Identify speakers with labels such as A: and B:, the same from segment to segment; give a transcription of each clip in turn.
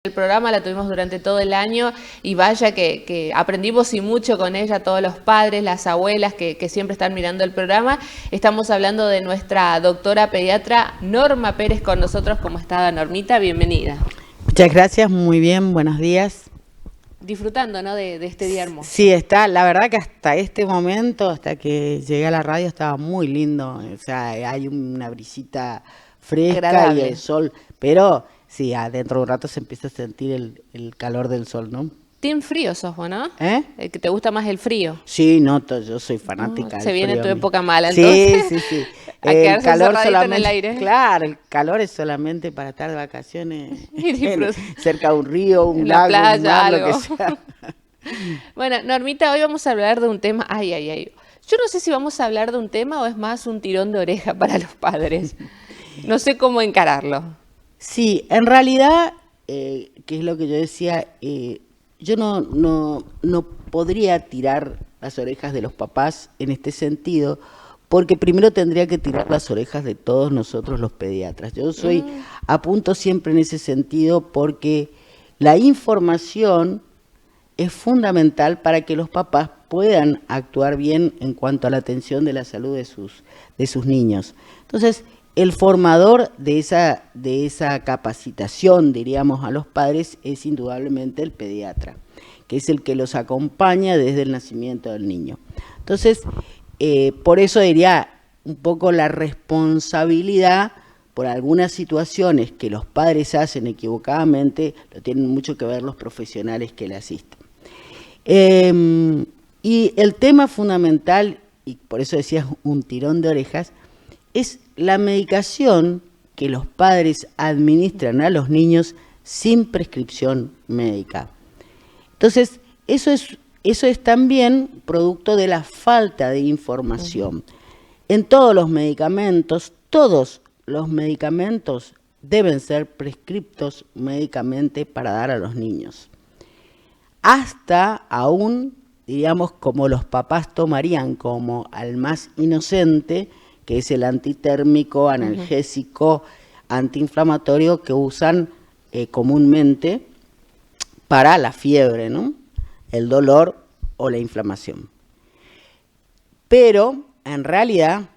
A: El programa la tuvimos durante todo el año y vaya que aprendimos y mucho con ella, todos los padres, las abuelas que siempre están mirando el programa. Estamos hablando de nuestra doctora pediatra Norma Pérez con nosotros. ¿Cómo está, Normita? Bienvenida.
B: Muchas gracias, muy bien, buenos días.
A: Disfrutando, ¿no?, de este día hermoso.
B: Sí, está, la verdad que hasta este momento, hasta que llegué a la radio, estaba muy lindo. O sea, hay una brisita fresca
A: Agradable.
B: y el sol, pero sí, dentro de un rato se empieza a sentir el calor del sol, ¿no?
A: Team frío sos vos, ¿no?
B: ¿Eh?
A: El que te gusta más el frío.
B: Sí, no, yo soy fanática del
A: Se viene
B: frío
A: tu
B: a mí.
A: época mala,
B: Sí,
A: entonces.
B: sí.
A: A
B: El
A: quedarse
B: calor
A: encerradito
B: solamente,
A: en el aire.
B: claro, el calor es solamente para estar de vacaciones
A: Y disfrutar.
B: cerca de un río, un
A: En la
B: lago,
A: playa,
B: un mar, lo
A: algo.
B: que sea.
A: Bueno, Normita, hoy vamos a hablar de un tema, yo no sé si vamos a hablar de un tema o es más un tirón de oreja para los padres. No sé cómo encararlo.
B: Sí, en realidad, que es lo que yo decía, yo no podría tirar las orejas de los papás en este sentido, porque primero tendría que tirar las orejas de todos nosotros los pediatras. Yo apunto siempre en ese sentido porque la información es fundamental para que los papás puedan actuar bien en cuanto a la atención de la salud de sus niños. Entonces, el formador de esa capacitación, diríamos, a los padres es indudablemente el pediatra, que es el que los acompaña desde el nacimiento del niño. Entonces, por eso diría un poco la responsabilidad por algunas situaciones que los padres hacen equivocadamente, lo tienen mucho que ver los profesionales que le asisten. Y el tema fundamental, y por eso decías un tirón de orejas, es la medicación que los padres administran a los niños sin prescripción médica. Entonces, eso es también producto de la falta de información. En todos los medicamentos deben ser prescriptos médicamente para dar a los niños. Hasta aún, diríamos, como los papás tomarían como al más inocente, que es el antitérmico, analgésico, antiinflamatorio que usan comúnmente para la fiebre, ¿no?, el dolor o la inflamación. Pero, en realidad,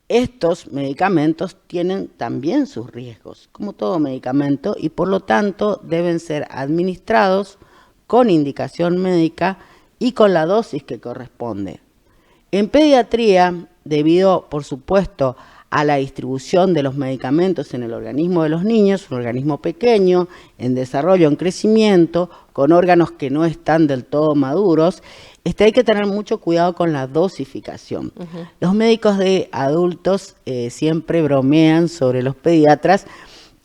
B: estos medicamentos tienen también sus riesgos, como todo medicamento, y por lo tanto deben ser administrados con indicación médica y con la dosis que corresponde. En pediatría, debido, por supuesto, a la distribución de los medicamentos en el organismo de los niños, un organismo pequeño, en desarrollo, en crecimiento, con órganos que no están del todo maduros, hay que tener mucho cuidado con la dosificación. Los médicos de adultos siempre bromean sobre los pediatras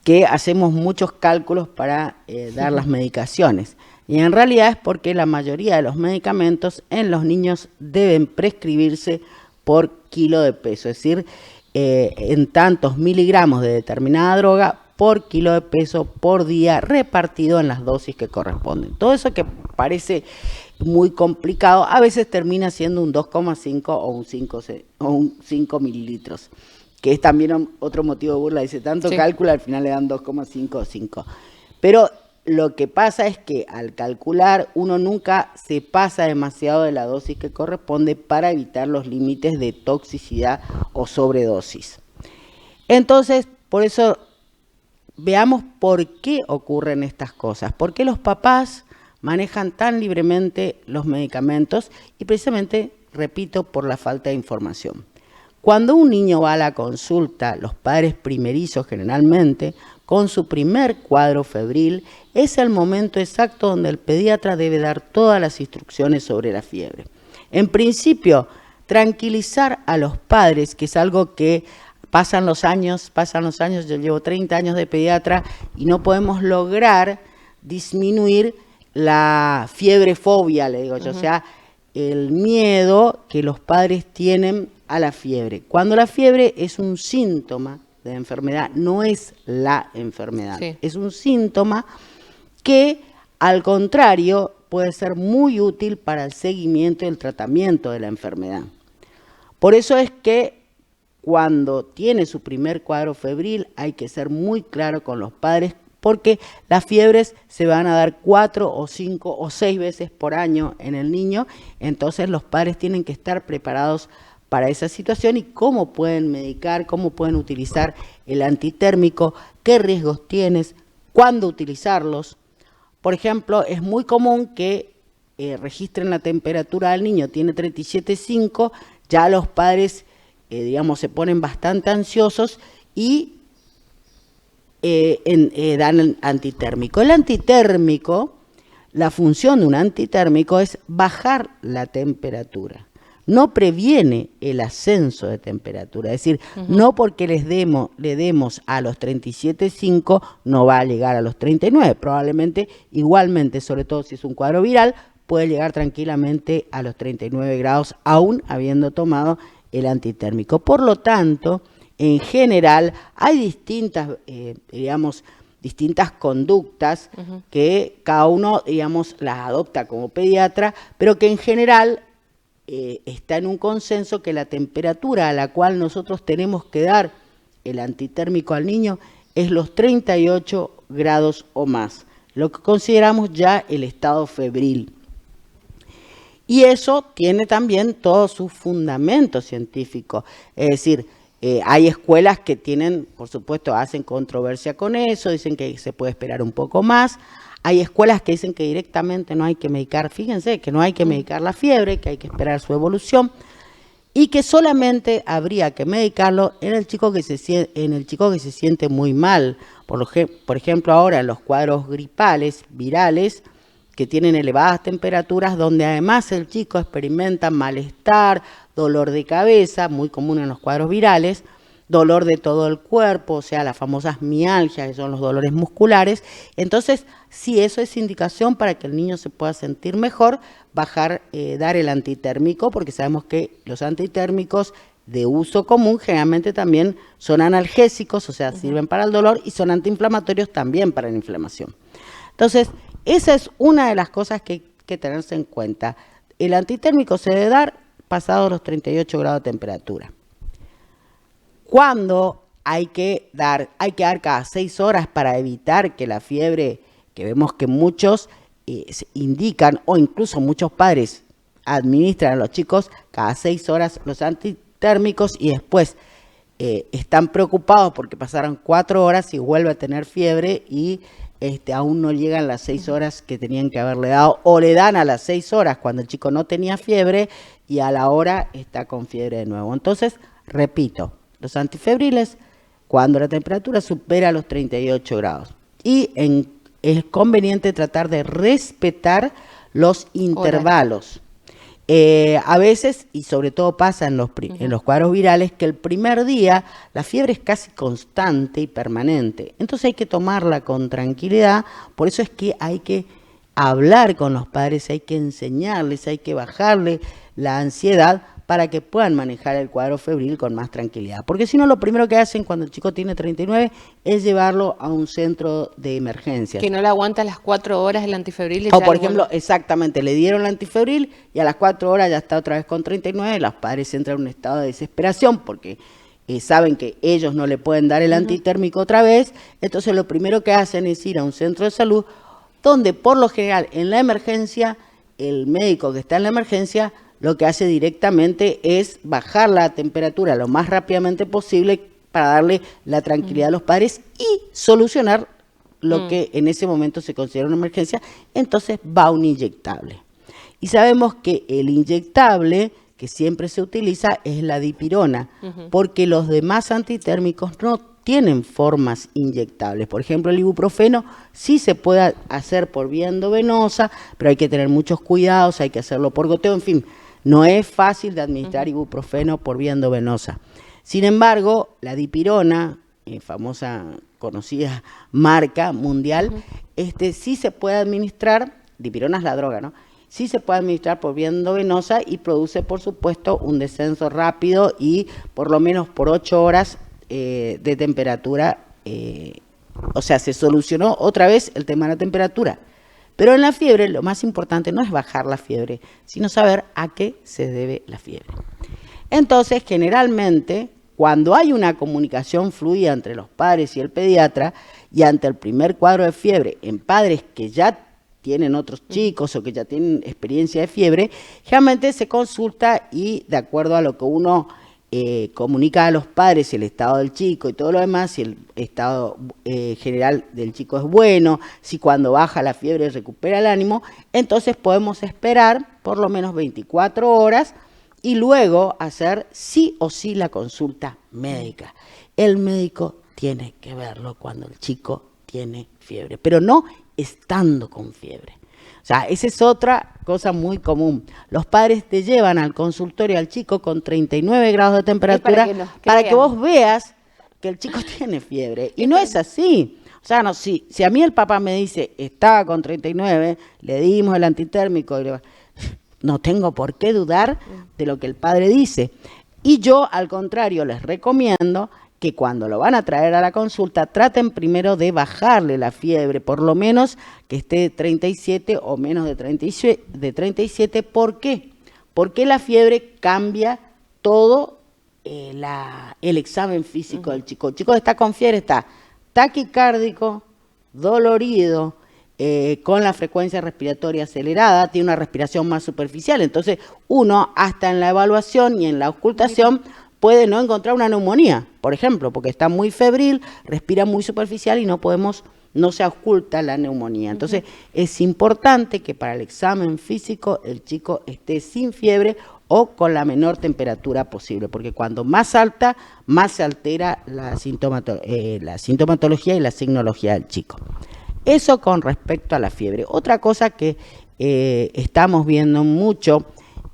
B: que hacemos muchos cálculos para dar las medicaciones. Y en realidad es porque la mayoría de los medicamentos en los niños deben prescribirse por kilo de peso, es decir, en tantos miligramos de determinada droga por kilo de peso por día repartido en las dosis que corresponden. Todo eso que parece muy complicado, a veces termina siendo un 2,5 o un 5 mililitros, que es también otro motivo de burla, dice tanto cálculo, al final le dan 2,5 o 5. Pero lo que pasa es que al calcular uno nunca se pasa demasiado de la dosis que corresponde para evitar los límites de toxicidad o sobredosis. Entonces, por eso veamos por qué ocurren estas cosas, por qué los papás manejan tan libremente los medicamentos y precisamente, repito, por la falta de información. Cuando un niño va a la consulta, los padres primerizos generalmente, con su primer cuadro febril, es el momento exacto donde el pediatra debe dar todas las instrucciones sobre la fiebre. En principio, tranquilizar a los padres, que es algo que pasan los años, yo llevo 30 años de pediatra y no podemos lograr disminuir la fiebrefobia, le digo yo, o sea, el miedo que los padres tienen a la fiebre. Cuando la fiebre es un síntoma de enfermedad, no es la enfermedad, es un síntoma que, al contrario, puede ser muy útil para el seguimiento y el tratamiento de la enfermedad. Por eso es que cuando tiene su primer cuadro febril hay que ser muy claro con los padres porque las fiebres se van a dar 4 o 5 o 6 veces por año en el niño, entonces los padres tienen que estar preparados para esa situación y cómo pueden medicar, cómo pueden utilizar el antitérmico, qué riesgos tienes, cuándo utilizarlos. Por ejemplo, es muy común que registren la temperatura del niño, tiene 37,5, ya los padres, digamos, se ponen bastante ansiosos y dan el antitérmico. El antitérmico, la función de un antitérmico es bajar la temperatura. No previene el ascenso de temperatura, es decir, no porque le demos a los 37,5 no va a llegar a los 39, probablemente igualmente, sobre todo si es un cuadro viral, puede llegar tranquilamente a los 39 grados aún habiendo tomado el antitérmico. Por lo tanto, en general hay distintas, distintas conductas que cada uno, las adopta como pediatra, pero que en general está en un consenso que la temperatura a la cual nosotros tenemos que dar el antitérmico al niño es los 38 grados o más, lo que consideramos ya el estado febril. Y eso tiene también todos sus fundamentos científicos, es decir, hay escuelas que tienen, por supuesto, hacen controversia con eso, dicen que se puede esperar un poco más. Hay escuelas que dicen que directamente no hay que medicar, fíjense, que no hay que medicar la fiebre, que hay que esperar su evolución y que solamente habría que medicarlo en el chico que se siente muy mal. Por ejemplo, ahora en los cuadros gripales, virales, que tienen elevadas temperaturas, donde además el chico experimenta malestar, dolor de cabeza, muy común en los cuadros virales, dolor de todo el cuerpo, o sea, las famosas mialgias, que son los dolores musculares. Entonces, si eso es indicación para que el niño se pueda sentir mejor, dar el antitérmico, porque sabemos que los antitérmicos de uso común generalmente también son analgésicos, o sea, sirven para el dolor, y son antiinflamatorios también para la inflamación. Entonces, esa es una de las cosas que hay que tenerse en cuenta. El antitérmico se debe dar pasados los 38 grados de temperatura. Cuando hay que dar cada 6 horas para evitar que la fiebre, que vemos que muchos indican, o incluso muchos padres administran a los chicos cada 6 horas los antitérmicos y después están preocupados porque pasaron 4 horas y vuelve a tener fiebre y aún no llegan las 6 horas que tenían que haberle dado, o le dan a las 6 horas cuando el chico no tenía fiebre y a la hora está con fiebre de nuevo. Entonces, repito, los antifebriles cuando la temperatura supera los 38 grados. Y es conveniente tratar de respetar los intervalos. A veces, y sobre todo pasa en los cuadros virales, que el primer día la fiebre es casi constante y permanente. Entonces hay que tomarla con tranquilidad, por eso es que hay que hablar con los padres, hay que enseñarles, hay que bajarle la ansiedad para que puedan manejar el cuadro febril con más tranquilidad. Porque si no, lo primero que hacen cuando el chico tiene 39 es llevarlo a un centro de emergencias.
A: Que no le aguanta las 4 horas el antifebril.
B: O por ejemplo, exactamente, le dieron el antifebril y a las 4 horas ya está otra vez con 39, los padres entran en un estado de desesperación porque saben que ellos no le pueden dar el antitérmico otra vez, entonces lo primero que hacen es ir a un centro de salud donde por lo general en la emergencia, el médico que está en la emergencia lo que hace directamente es bajar la temperatura lo más rápidamente posible para darle la tranquilidad a los padres y solucionar lo que en ese momento se considera una emergencia. Entonces va un inyectable. Y sabemos que el inyectable que siempre se utiliza es la dipirona, porque los demás antitérmicos no tienen formas inyectables. Por ejemplo, el ibuprofeno sí se puede hacer por vía endovenosa, pero hay que tener muchos cuidados, hay que hacerlo por goteo, en fin. No es fácil de administrar ibuprofeno por vía endovenosa. Sin embargo, la dipirona, famosa, conocida marca mundial, sí se puede administrar, dipirona es la droga, ¿no? Sí se puede administrar por vía endovenosa y produce, por supuesto, un descenso rápido y por lo menos por 8 horas de temperatura. O sea, se solucionó otra vez el tema de la temperatura. Pero en la fiebre lo más importante no es bajar la fiebre, sino saber a qué se debe la fiebre. Entonces, generalmente, cuando hay una comunicación fluida entre los padres y el pediatra, y ante el primer cuadro de fiebre en padres que ya tienen otros chicos o que ya tienen experiencia de fiebre, generalmente se consulta y de acuerdo a lo que uno comunica a los padres, el estado del chico y todo lo demás, si el estado general del chico es bueno, si cuando baja la fiebre recupera el ánimo, entonces podemos esperar por lo menos 24 horas y luego hacer sí o sí la consulta médica. El médico tiene que verlo cuando el chico tiene fiebre, pero no estando con fiebre. O sea, esa es otra cosa muy común. Los padres te llevan al consultorio al chico con 39 grados de temperatura para que vos veas que el chico tiene fiebre. Y no es así. O sea, no, si a mí el papá me dice, estaba con 39, le dimos el antitérmico, no tengo por qué dudar de lo que el padre dice. Y yo, al contrario, les recomiendo que cuando lo van a traer a la consulta, traten primero de bajarle la fiebre, por lo menos que esté de 37 o menos de 37. ¿Por qué? Porque la fiebre cambia todo el examen físico del chico. El chico está con fiebre, está taquicárdico, dolorido, con la frecuencia respiratoria acelerada, tiene una respiración más superficial. Entonces, uno, hasta en la evaluación y en la auscultación, puede no encontrar una neumonía, por ejemplo, porque está muy febril, respira muy superficial y no se ausculta la neumonía. Entonces, es importante que para el examen físico el chico esté sin fiebre o con la menor temperatura posible, porque cuando más alta, más se altera la sintomatología y la signología del chico. Eso con respecto a la fiebre. Otra cosa que estamos viendo mucho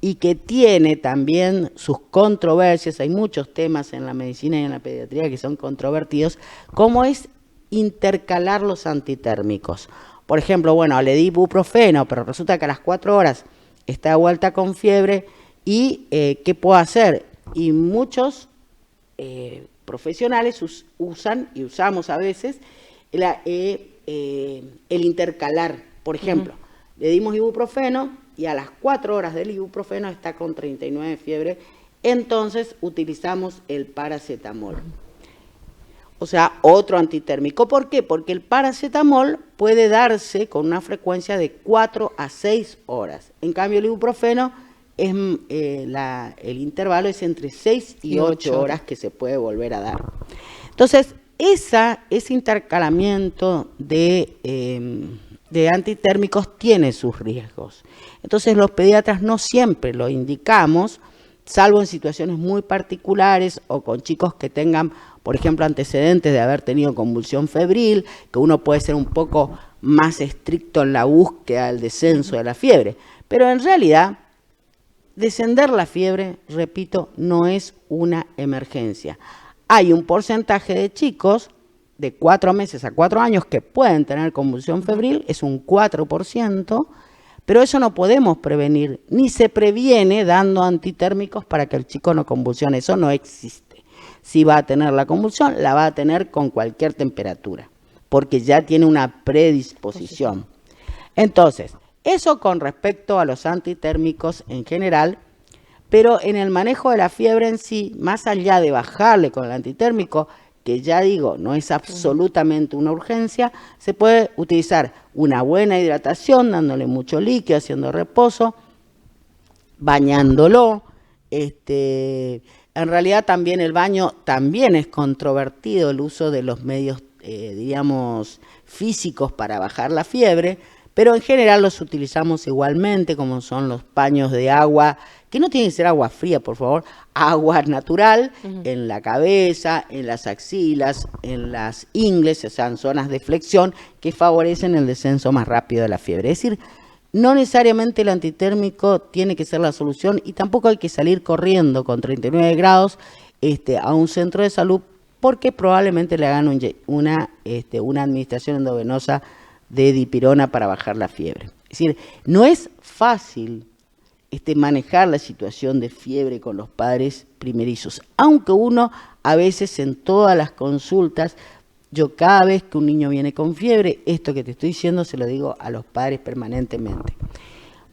B: y que tiene también sus controversias, hay muchos temas en la medicina y en la pediatría que son controvertidos, como es intercalar los antitérmicos. Por ejemplo, bueno, le di ibuprofeno, pero resulta que a las 4 horas está de vuelta con fiebre y ¿qué puedo hacer? Y muchos profesionales usan y usamos a veces el intercalar. Por ejemplo, le dimos ibuprofeno y a las 4 horas del ibuprofeno está con 39 de fiebre, entonces utilizamos el paracetamol. O sea, otro antitérmico. ¿Por qué? Porque el paracetamol puede darse con una frecuencia de 4 a 6 horas. En cambio, el ibuprofeno, el intervalo es entre 6 y 8 horas que se puede volver a dar. Entonces, ese intercalamiento de antitérmicos tiene sus riesgos. Entonces los pediatras no siempre lo indicamos, salvo en situaciones muy particulares o con chicos que tengan, por ejemplo, antecedentes de haber tenido convulsión febril, que uno puede ser un poco más estricto en la búsqueda del descenso de la fiebre. Pero en realidad, descender la fiebre, repito, no es una emergencia. Hay un porcentaje de chicos de 4 meses a 4 años que pueden tener convulsión febril, es un 4%, pero eso no podemos prevenir, ni se previene dando antitérmicos para que el chico no convulsione, eso no existe. Si va a tener la convulsión, la va a tener con cualquier temperatura, porque ya tiene una predisposición. Entonces, eso con respecto a los antitérmicos en general, pero en el manejo de la fiebre en sí, más allá de bajarle con el antitérmico, que ya digo, no es absolutamente una urgencia, se puede utilizar una buena hidratación, dándole mucho líquido, haciendo reposo, bañándolo. En realidad también el baño también es controvertido, el uso de los medios, digamos, físicos para bajar la fiebre, pero en general los utilizamos igualmente, como son los paños de agua, que no tiene que ser agua fría, por favor, agua natural en la cabeza, en las axilas, en las ingles, o sea, en zonas de flexión que favorecen el descenso más rápido de la fiebre. Es decir, no necesariamente el antitérmico tiene que ser la solución y tampoco hay que salir corriendo con 39 grados a un centro de salud porque probablemente le hagan una administración endovenosa de dipirona para bajar la fiebre. Es decir, no es fácil manejar la situación de fiebre con los padres primerizos, aunque uno a veces en todas las consultas, yo cada vez que un niño viene con fiebre, esto que te estoy diciendo se lo digo a los padres permanentemente.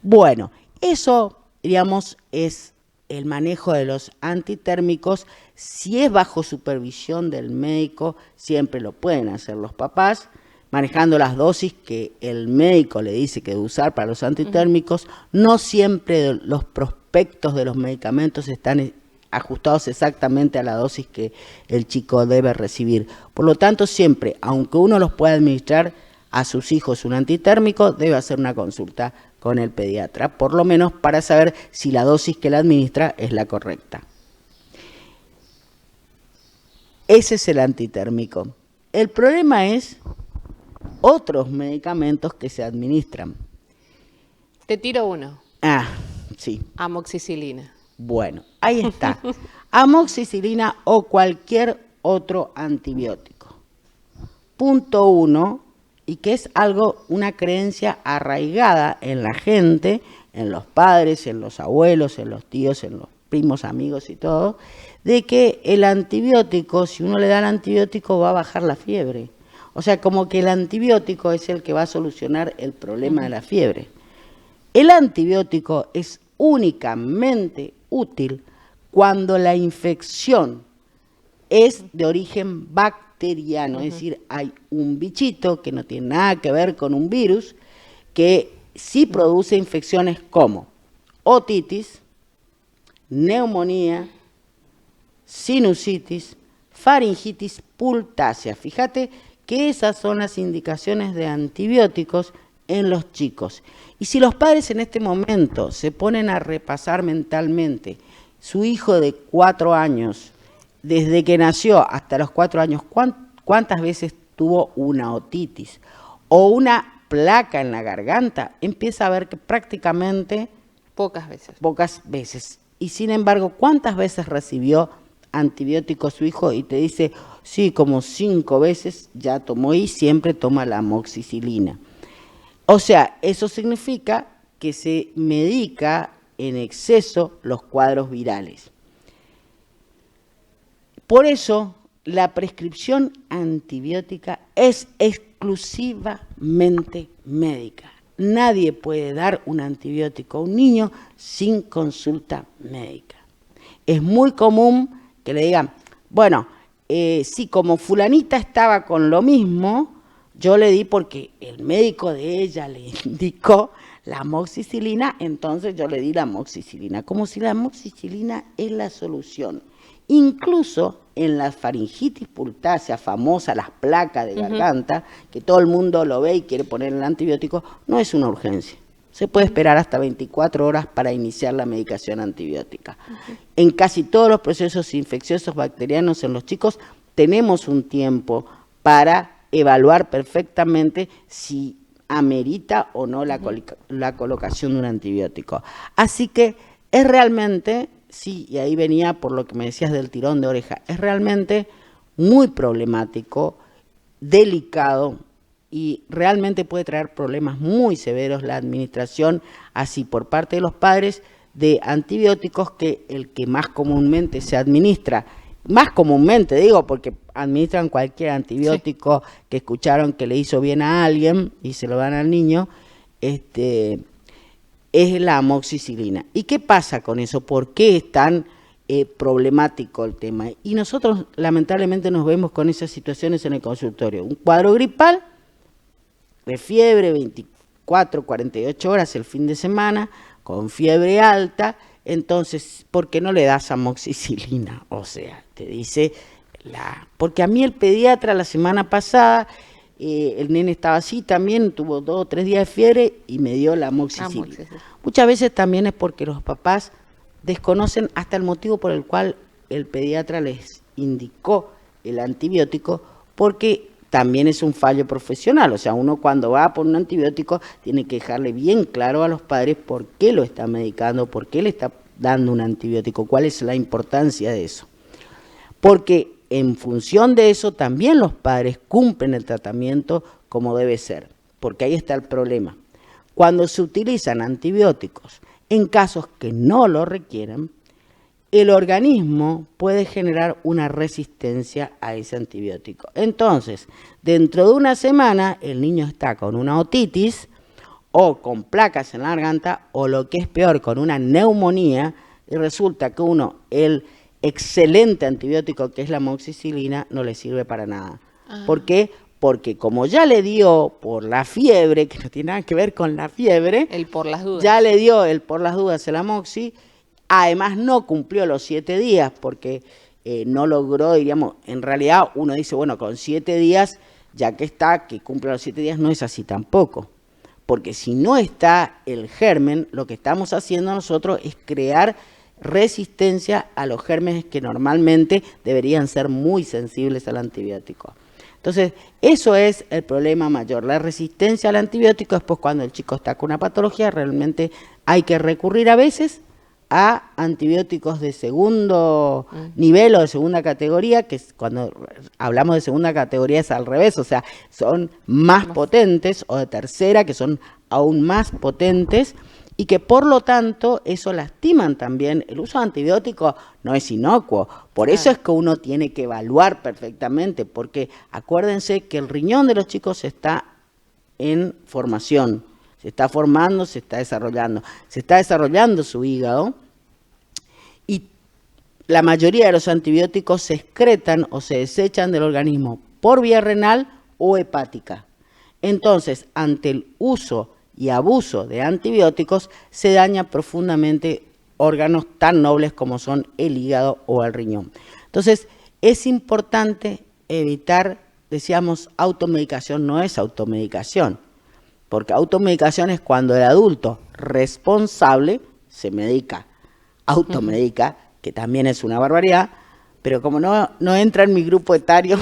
B: Bueno, eso, digamos, es el manejo de los antitérmicos, si es bajo supervisión del médico, siempre lo pueden hacer los papás, manejando las dosis que el médico le dice que debe usar para los antitérmicos. No siempre los prospectos de los medicamentos están ajustados exactamente a la dosis que el chico debe recibir. Por lo tanto, siempre, aunque uno los pueda administrar a sus hijos un antitérmico, debe hacer una consulta con el pediatra, por lo menos para saber si la dosis que le administra es la correcta. Ese es el antitérmico. El problema es otros medicamentos que se administran.
A: Te tiro uno.
B: Sí.
A: Amoxicilina.
B: Bueno, ahí está. Amoxicilina o cualquier otro antibiótico. Punto 1, y que es una creencia arraigada en la gente, en los padres, en los abuelos, en los tíos, en los primos, amigos y todo, de que el antibiótico, si uno le da el antibiótico, va a bajar la fiebre. O sea, como que el antibiótico es el que va a solucionar el problema de la fiebre. El antibiótico es únicamente útil cuando la infección es de origen bacteriano, es decir, hay un bichito que no tiene nada que ver con un virus, que sí produce infecciones como otitis, neumonía, sinusitis, faringitis pultácea. Fíjate que esas son las indicaciones de antibióticos en los chicos. Y si los padres en este momento se ponen a repasar mentalmente su hijo de 4 años, desde que nació hasta los 4 años, ¿cuántas veces tuvo una otitis o una placa en la garganta? Empieza a ver que prácticamente
A: pocas veces.
B: Y sin embargo, ¿cuántas veces recibió antibióticos su hijo? Y te dice, sí, como 5 veces ya tomó, y siempre toma la amoxicilina. O sea, eso significa que se medica en exceso los cuadros virales. Por eso, la prescripción antibiótica es exclusivamente médica. Nadie puede dar un antibiótico a un niño sin consulta médica. Es muy común que le digan, bueno, sí, como fulanita estaba con lo mismo, yo le di porque el médico de ella le indicó la amoxicilina, entonces yo le di la amoxicilina, como si la amoxicilina es la solución. Incluso en la faringitis pultácea famosa, las placas de garganta, que todo el mundo lo ve y quiere poner el antibiótico, no es una urgencia. Se puede esperar hasta 24 horas para iniciar la medicación antibiótica. En casi todos los procesos infecciosos bacterianos en los chicos tenemos un tiempo para evaluar perfectamente si amerita o no la colocación de un antibiótico. Así que es realmente, sí, y ahí venía por lo que me decías del tirón de oreja, es realmente muy problemático, delicado, y realmente puede traer problemas muy severos la administración, así por parte de los padres, de antibióticos, que el que más comúnmente se administra, más comúnmente digo, porque administran cualquier antibiótico que escucharon que le hizo bien a alguien y se lo dan al niño, es la amoxicilina. ¿Y qué pasa con eso? ¿Por qué es tan problemático el tema? Y nosotros lamentablemente nos vemos con esas situaciones en el consultorio. Un cuadro gripal, de fiebre, 24, 48 horas el fin de semana, con fiebre alta, entonces, ¿por qué no le das amoxicilina? O sea, te dice, porque a mí el pediatra la semana pasada, el nene estaba así también, tuvo 2 o 3 días de fiebre y me dio la amoxicilina. Muchas veces también es porque los papás desconocen hasta el motivo por el cual el pediatra les indicó el antibiótico, porque también es un fallo profesional. O sea, uno cuando va por un antibiótico tiene que dejarle bien claro a los padres por qué lo está medicando, por qué le está dando un antibiótico, cuál es la importancia de eso. Porque en función de eso también los padres cumplen el tratamiento como debe ser, porque ahí está el problema. Cuando se utilizan antibióticos en casos que no lo requieren, el organismo puede generar una resistencia a ese antibiótico. Entonces, dentro de una semana, el niño está con una otitis o con placas en la garganta, o lo que es peor, con una neumonía y resulta que el excelente antibiótico que es la amoxicilina no le sirve para nada. ¿Por qué? Porque como ya le dio por la fiebre, que no tiene nada que ver con la fiebre,
A: El por las dudas.
B: ya le dio el por las dudas el amoxi, además no cumplió los 7 días porque no logró, diríamos, en realidad uno dice, bueno, con 7 días, ya que está, que cumple los 7 días, no es así tampoco. Porque si no está el germen, lo que estamos haciendo nosotros es crear resistencia a los gérmenes que normalmente deberían ser muy sensibles al antibiótico. Entonces, eso es el problema mayor. La resistencia al antibiótico es pues cuando el chico está con una patología, realmente hay que recurrir a veces a antibióticos de segundo nivel o de segunda categoría, que cuando hablamos de segunda categoría es al revés, o sea, son más potentes, o de tercera, que son aún más potentes, y que por lo tanto eso lastiman también. El uso de antibióticos no es inocuo, por eso es que uno tiene que evaluar perfectamente, porque acuérdense que el riñón de los chicos está en formación, se está formando, se está desarrollando su hígado, y la mayoría de los antibióticos se excretan o se desechan del organismo por vía renal o hepática. Entonces, ante el uso y abuso de antibióticos, se daña profundamente órganos tan nobles como son el hígado o el riñón. Entonces, es importante evitar, decíamos, automedicación no es automedicación, porque automedicación es cuando el adulto responsable se medica, automedica, que también es una barbaridad, pero como no entra en mi grupo etario,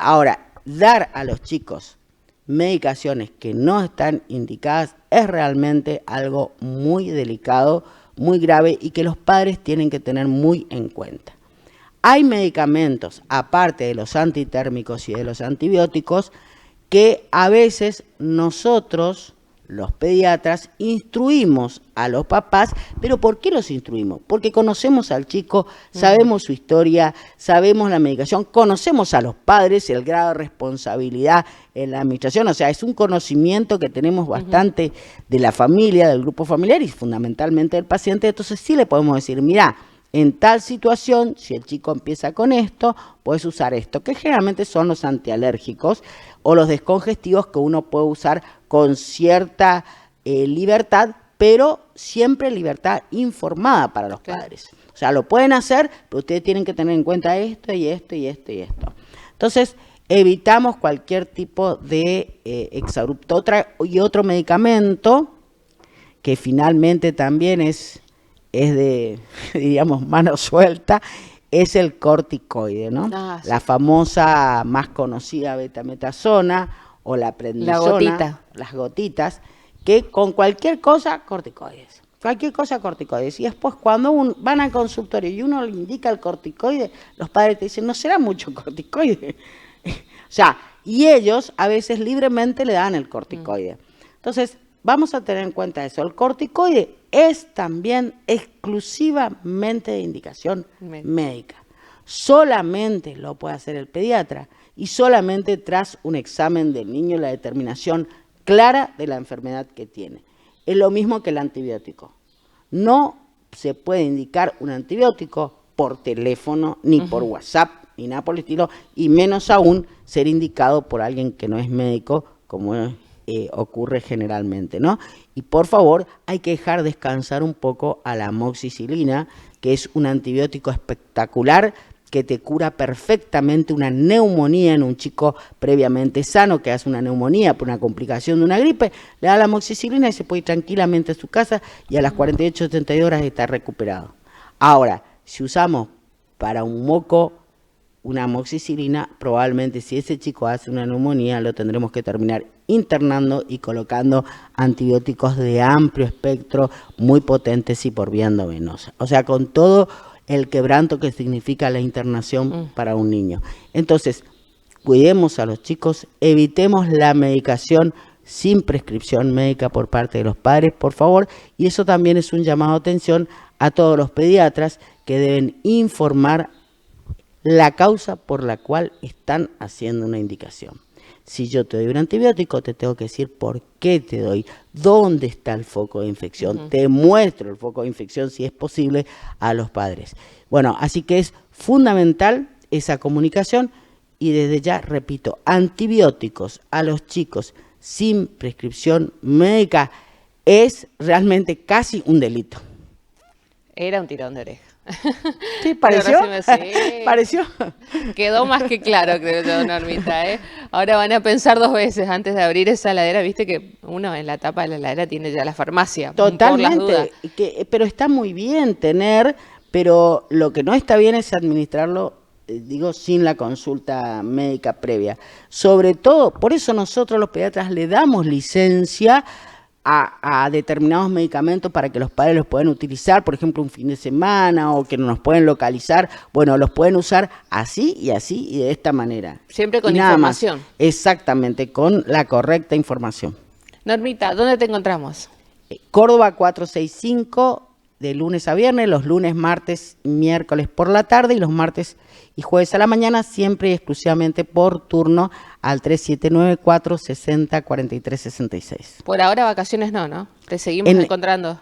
B: ahora, dar a los chicos medicaciones que no están indicadas es realmente algo muy delicado, muy grave y que los padres tienen que tener muy en cuenta. Hay medicamentos, aparte de los antitérmicos y de los antibióticos, que a veces nosotros, los pediatras, instruimos a los papás. ¿Pero por qué los instruimos? Porque conocemos al chico, sabemos su historia, sabemos la medicación, conocemos a los padres, el grado de responsabilidad en la administración, o sea, es un conocimiento que tenemos bastante de la familia, del grupo familiar y fundamentalmente del paciente. Entonces sí le podemos decir, mira, en tal situación, si el chico empieza con esto, puedes usar esto, que generalmente son los antialérgicos o los descongestivos que uno puede usar con cierta libertad, pero siempre libertad informada para los padres. O sea, lo pueden hacer, pero ustedes tienen que tener en cuenta esto y esto y esto y esto. Entonces, evitamos cualquier tipo de exabrupto. Y otro medicamento que finalmente también es de, diríamos, mano suelta, es el corticoide, ¿no? Sí. La famosa, más conocida betamethasona o la prednisona, las gotitas, que con cualquier cosa, corticoides. Cualquier cosa, corticoides. Y después cuando van al consultorio y uno le indica el corticoide, los padres te dicen, no será mucho corticoide. O sea, y ellos a veces libremente le dan el corticoide. Entonces, vamos a tener en cuenta eso. El corticoide es también exclusivamente de indicación médica. Solamente lo puede hacer el pediatra y solamente tras un examen del niño, la determinación clara de la enfermedad que tiene. Es lo mismo que el antibiótico. No se puede indicar un antibiótico por teléfono, ni por WhatsApp, ni nada por el estilo, y menos aún ser indicado por alguien que no es médico, como ocurre generalmente, ¿no? Y por favor, hay que dejar descansar un poco a la amoxicilina, que es un antibiótico espectacular que te cura perfectamente una neumonía en un chico previamente sano, que hace una neumonía por una complicación de una gripe, le da la amoxicilina y se puede ir tranquilamente a su casa y a las 48-72 horas está recuperado. Ahora, si usamos para un moco una amoxicilina, probablemente si ese chico hace una neumonía lo tendremos que terminar internando y colocando antibióticos de amplio espectro, muy potentes y por vía endovenosa. O sea, con todo el quebranto que significa la internación para un niño. Entonces, cuidemos a los chicos, evitemos la medicación sin prescripción médica por parte de los padres, por favor, y eso también es un llamado de atención a todos los pediatras que deben informar la causa por la cual están haciendo una indicación. Si yo te doy un antibiótico, te tengo que decir por qué te doy, dónde está el foco de infección. Te muestro el foco de infección, si es posible, a los padres. Bueno, así que es fundamental esa comunicación y desde ya, repito, antibióticos a los chicos sin prescripción médica es realmente casi un delito.
A: Era un tirón de oreja.
B: Sí, ¿pareció?
A: Sí.
B: ¿Pareció?
A: Quedó más que claro, creo yo, Normita, ¿eh? Ahora van a pensar 2 veces antes de abrir esa heladera. Viste que uno en la tapa de la heladera tiene ya la farmacia.
B: Totalmente,
A: Por las dudas.
B: pero está muy bien tener, pero lo que no está bien es administrarlo, digo, sin la consulta médica previa. Sobre todo, por eso nosotros los pediatras le damos licencia a determinados medicamentos para que los padres los puedan utilizar, por ejemplo, un fin de semana o que no nos pueden localizar. Bueno, los pueden usar así y de esta manera.
A: Siempre con
B: Y nada más.
A: información.
B: Exactamente, con la correcta información.
A: Normita, ¿dónde te encontramos?
B: Córdoba 465, de lunes a viernes, los lunes, martes, miércoles por la tarde y los martes y jueves a la mañana, siempre y exclusivamente por turno al 3794-604366.
A: Por ahora vacaciones no. Te seguimos encontrando.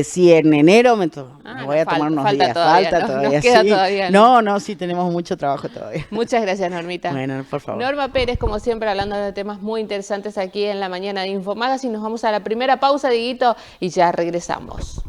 B: Sí, en enero me voy a tomar unos días.
A: Todavía,
B: falta todavía.
A: Nos queda
B: sí.
A: todavía.
B: No, sí, tenemos mucho trabajo todavía.
A: Muchas gracias, Normita.
B: Bueno, por favor.
A: Norma Pérez, como siempre, hablando de temas muy interesantes aquí en la mañana de Infomagazine. Nos vamos a la primera pausa, Dieguito, y ya regresamos.